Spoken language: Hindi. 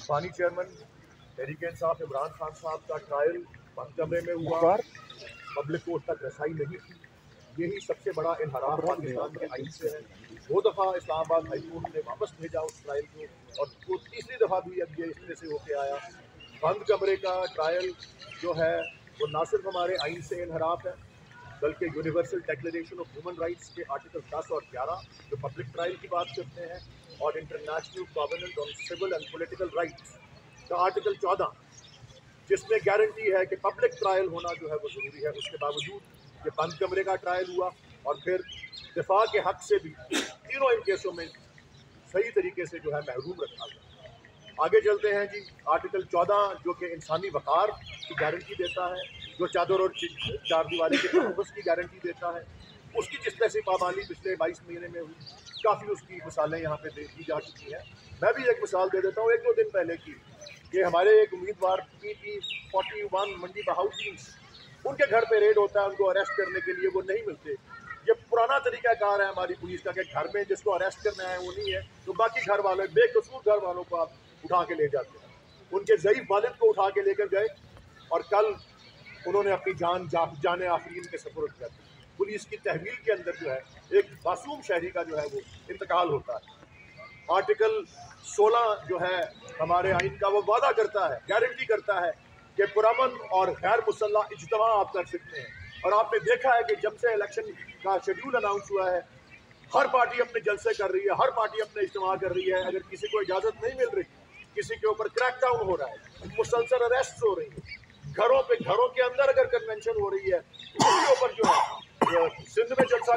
पाकिस्तानी चेयरमैन तहरीक इंसाफ इमरान खान साहब का ट्रायल बंद कमरे में हुआ, पब्लिक को उस तक रसाई नहीं थी। यही सबसे बड़ा इनहराफ पाकिस्तान के आइन से है। 2 दफ़ा इस्लामाबाद हाई कोर्ट ने वापस भेजा उस ट्रायल को, और वो तीसरी दफ़ा भी अब ये इस तरह से होके आया। बंद कमरे का ट्रायल जो है वो ना सिर्फ हमारे आइन से इनहराफ है, बल्कि universal declaration of human rights के आर्टिकल 10 और 11 जो पब्लिक ट्रायल की बात करते हैं, और international covenant on civil and political rights का आर्टिकल 14 जिसमें गारंटी है कि पब्लिक ट्रायल होना जो है वो ज़रूरी है। उसके बावजूद ये बंद कमरे का ट्रायल हुआ, और फिर दिफा के हक से भी तीनों इन केसों में सही तरीके से जो है महरूम रखा गया। आगे चलते हैं जी। आर्टिकल 14 जो कि इंसानी वक़ार की गारंटी देता है, जो चादर और चारदीवारी के तहफ़्फ़ुज़ की गारंटी देता है, उसकी जिस तरह से पाबंदी पिछले 22 महीने में हुई, काफ़ी उसकी मिसालें यहाँ पे दी जा चुकी हैं। मैं भी एक मिसाल दे देता हूँ 1-2 दिन पहले की, कि हमारे एक उम्मीदवार PT41 मंडी बहाउद्दीन, उनके घर पे रेड होता है, उनको अरेस्ट करने के लिए वो नहीं मिलते। ये पुराना तरीक़ाकार है हमारी पुलिस का कि घर में जिसको अरेस्ट करना है वो नहीं है तो बाकी घर वाले, बेकसूर घर वालों को आप उठा के ले जाते हैं। उनके ज़ईफ़ वालिद को उठा के लेकर गए, और कल उन्होंने अपनी जान आफरीन के सपुर्द कर दी। पुलिस की तहवील के अंदर जो है एक मासूम शहरी का जो है वो इंतकाल होता है। आर्टिकल 16 जो है हमारे आइन का, वो वादा करता है, गारंटी करता है कि पुरअमन और गैर मुसल्लह इज्तिमा आप कर सकते हैं। और आपने देखा है कि जब से इलेक्शन का शेड्यूल अनाउंस हुआ है, हर पार्टी अपने जलसे कर रही है, हर पार्टी अपने इज्तिमा कर रही है। अगर किसी को इजाज़त नहीं मिल रही, किसी के ऊपर क्रैकडाउन हो रहा है, मुसलसल अरेस्ट हो रही है, घरों के अंदर अगर कन्वेंशन हो रही है, उसके ऊपर जो है सिंध में जलसा